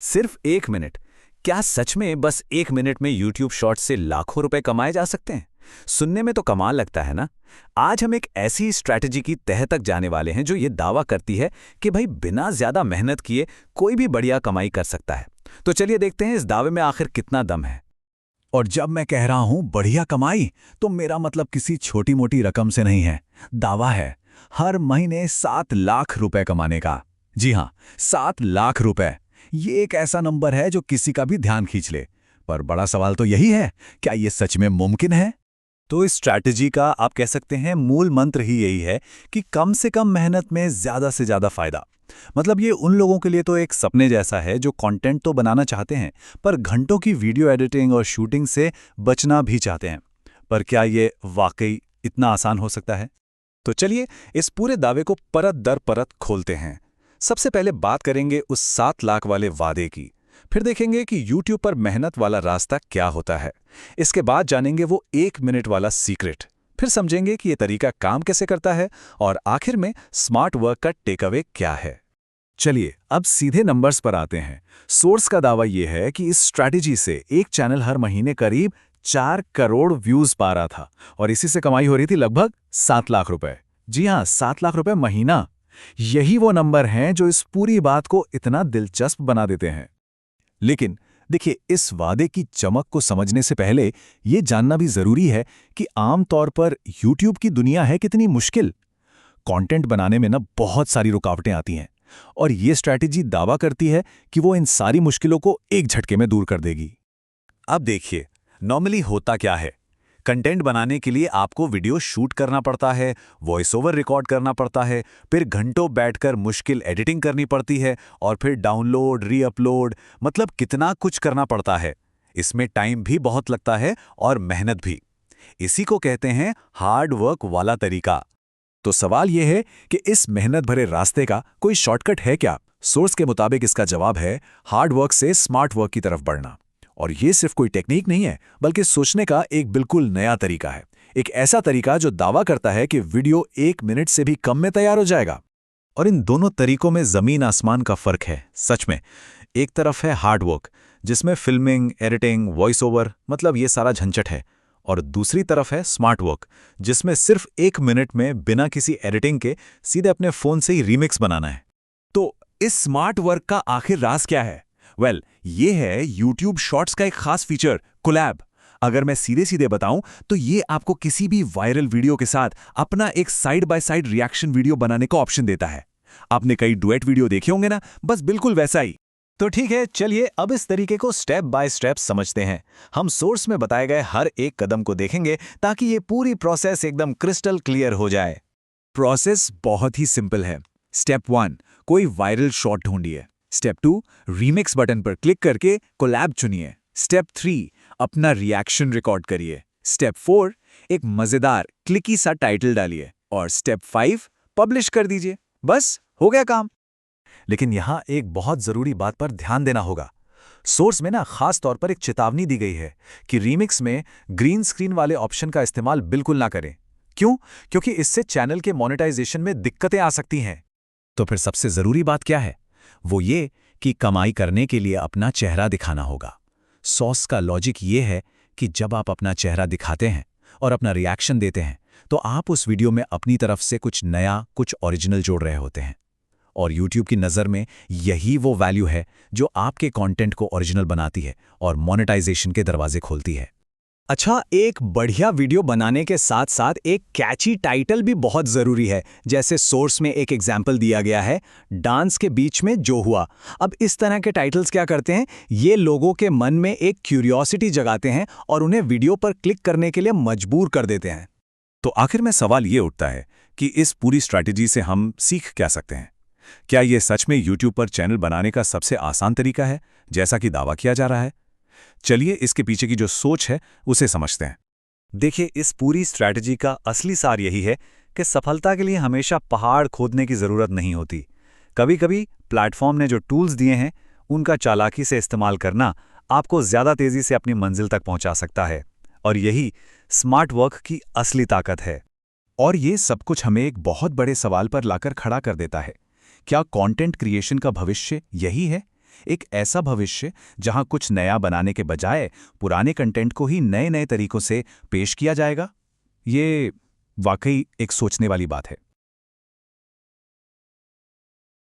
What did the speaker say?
सिर्फ 1 मिनट। क्या सच में बस 1 मिनट में YouTube शॉर्ट्स से लाखों रुपए कमाए जा सकते हैं? सुनने में तो कमाल लगता है ना। आज हम एक ऐसी स्ट्रैटेजी की तह तक जाने वाले हैं जो ये दावा करती है कि भाई बिना ज्यादा मेहनत किए कोई भी बढ़िया कमाई कर सकता है। तो चलिए देखते हैं इस दावे में आखिर कितना दम है। और जब मैं कह रहा हूं बढ़िया कमाई, तो मेरा मतलब किसी छोटी मोटी रकम से नहीं है। दावा है हर महीने 7 लाख रुपए कमाने का। जी हां, 7 लाख रुपए। ये एक ऐसा नंबर है जो किसी का भी ध्यान खींच ले। पर बड़ा सवाल तो यही है, क्या ये सच में मुमकिन है? तो इस स्ट्रैटेजी का आप कह सकते हैं मूल मंत्र ही यही है कि कम से कम मेहनत में ज़्यादा से ज़्यादा फायदा। मतलब ये उन लोगों के लिए तो एक सपने जैसा है जो कंटेंट तो बनाना चाहते हैं, पर घंटों की वीडियो एडिटिंग और शूटिंग से बचना भी चाहते हैं। पर क्या ये वाकई इतना आसान हो सकता है? तो चलिए इस पूरे दावे को परत दर परत खोलते हैं। सबसे पहले बात करेंगे उस 7 लाख वाले वादे की। फिर देखेंगे कि YouTube पर मेहनत वाला रास्ता क्या होता है। इसके बाद जानेंगे वो 1 मिनट वाला सीक्रेट। फिर समझेंगे कि ये तरीका काम कैसे करता है और आखिर में स्मार्ट वर्क का टेकअवे क्या है। चलिए अब सीधे नंबर्स पर आते हैं। सोर्स का दावा यह है कि इस स्ट्रैटेजी से एक चैनल हर महीने करीब 4 करोड़ व्यूज पा रहा था और इसी से कमाई हो रही थी लगभग 7 लाख रुपए। जी हां, 7 लाख रुपए महीना। यही वो नंबर हैं जो इस पूरी बात को इतना दिलचस्प बना देते हैं। लेकिन देखिए, इस वादे की चमक को समझने से पहले ये जानना भी जरूरी है कि आमतौर पर YouTube की दुनिया है कितनी मुश्किल। कंटेंट बनाने में ना बहुत सारी रुकावटें आती हैं और ये स्ट्रैटेजी दावा करती है कि वो इन सारी मुश्किलों को एक झटके में दूर कर देगी। अब देखिए, नॉर्मली होता क्या है। कंटेंट बनाने के लिए आपको वीडियो शूट करना पड़ता है, वॉइस ओवर रिकॉर्ड करना पड़ता है, फिर घंटों बैठकर मुश्किल एडिटिंग करनी पड़ती है और फिर डाउनलोड, रीअपलोड, मतलब कितना कुछ करना पड़ता है। इसमें टाइम भी बहुत लगता है और मेहनत भी। इसी को कहते हैं हार्ड वर्क वाला तरीका। तो सवाल यह है कि इस मेहनत भरे रास्ते का कोई शॉर्टकट है क्या? सोर्स के मुताबिक इसका जवाब है हार्ड वर्क से स्मार्ट वर्क की तरफ बढ़ना। और ये सिर्फ कोई टेक्निक नहीं है, बल्कि सोचने का एक बिल्कुल नया तरीका है। एक ऐसा तरीका जो दावा करता है कि वीडियो 1 मिनट से भी कम में तैयार हो जाएगा। और इन दोनों तरीकों में जमीन आसमान का फर्क है। सच में, एक तरफ है हार्ड वर्क, जिसमें फिल्मिंग, एडिटिंग, वॉइस ओवर, मतलब ये सारा झंझट है। और दूसरी तरफ है स्मार्ट वर्क, जिसमें सिर्फ 1 मिनट में बिना किसी एडिटिंग के सीधे अपने फोन से ही रीमिक्स बनाना है। तो इस स्मार्ट वर्क का आखिर राज क्या है? ये है YouTube शॉर्ट्स का एक खास फीचर, कोलैब। अगर मैं सीधे सीधे बताऊं तो ये आपको किसी भी वायरल वीडियो के साथ अपना एक side by side reaction video बनाने का ऑप्शन देता है। आपने कई डुएट वीडियो देखे होंगे ना, बस बिल्कुल वैसा ही। तो ठीक है, चलिए अब इस तरीके को स्टेप बाय स्टेप समझते हैं। हम सोर्स में बताए गए हर एक कदम को देखेंगे ताकि ये पूरी प्रोसेस एकदम क्रिस्टल क्लियर हो जाए। प्रोसेस बहुत ही सिंपल है। स्टेप 1, कोई वायरल शॉट ढूंढिए। स्टेप 2, रीमिक्स बटन पर क्लिक करके कोलैब चुनिए। स्टेप 3, अपना रिएक्शन रिकॉर्ड करिए। स्टेप 4, एक मजेदार क्लिकी सा टाइटल डालिए। और स्टेप 5, पब्लिश कर दीजिए। बस हो गया काम। लेकिन यहां एक बहुत जरूरी बात पर ध्यान देना होगा। सोर्स में ना खास तौर पर एक चेतावनी दी गई है कि रीमिक्स में ग्रीन स्क्रीन वाले ऑप्शन का इस्तेमाल बिल्कुल ना करें। क्यों? क्योंकि इससे चैनल के मोनेटाइजेशन में दिक्कतें आ सकती हैं। तो फिर सबसे जरूरी बात क्या है? वो ये कि कमाई करने के लिए अपना चेहरा दिखाना होगा। सॉस का लॉजिक ये है कि जब आप अपना चेहरा दिखाते हैं और अपना रिएक्शन देते हैं, तो आप उस वीडियो में अपनी तरफ से कुछ नया, कुछ ओरिजिनल जोड़ रहे होते हैं। और YouTube की नज़र में यही वो वैल्यू है जो आपके कंटेंट को ओरिजिनल बनाती है और मोनेटाइजेशन के दरवाजे खोलती है। अच्छा, एक बढ़िया वीडियो बनाने के साथ साथ एक कैची टाइटल भी बहुत ज़रूरी है। जैसे सोर्स में एक एग्जाम्पल दिया गया है, डांस के बीच में जो हुआ। अब इस तरह के टाइटल्स क्या करते हैं? ये लोगों के मन में एक क्यूरियोसिटी जगाते हैं और उन्हें वीडियो पर क्लिक करने के लिए मजबूर कर देते हैं। तो आखिर में सवाल ये उठता है कि इस पूरी स्ट्रैटेजी से हम सीख क्या सकते हैं? क्या ये सच में YouTube पर चैनल बनाने का सबसे आसान तरीका है, जैसा कि दावा किया जा रहा है? चलिए इसके पीछे की जो सोच है उसे समझते हैं। देखिए, इस पूरी स्ट्रैटेजी का असली सार यही है कि सफलता के लिए हमेशा पहाड़ खोदने की ज़रूरत नहीं होती। कभी-कभी प्लेटफॉर्म ने जो टूल्स दिए हैं, उनका चालाकी से इस्तेमाल करना आपको ज़्यादा तेज़ी से अपनी मंजिल तक पहुंचा सकता है। और यही स्मार्ट वर्क की असली ताकत है। और ये सब कुछ हमें एक बहुत बड़े सवाल पर लाकर खड़ा कर देता है। क्या कंटेंट क्रिएशन का भविष्य यही है एक ऐसा भविष्य जहां कुछ नया बनाने के बजाय पुराने कंटेंट को ही नए नए तरीकों से पेश किया जाएगा। ये वाकई एक सोचने वाली बात है।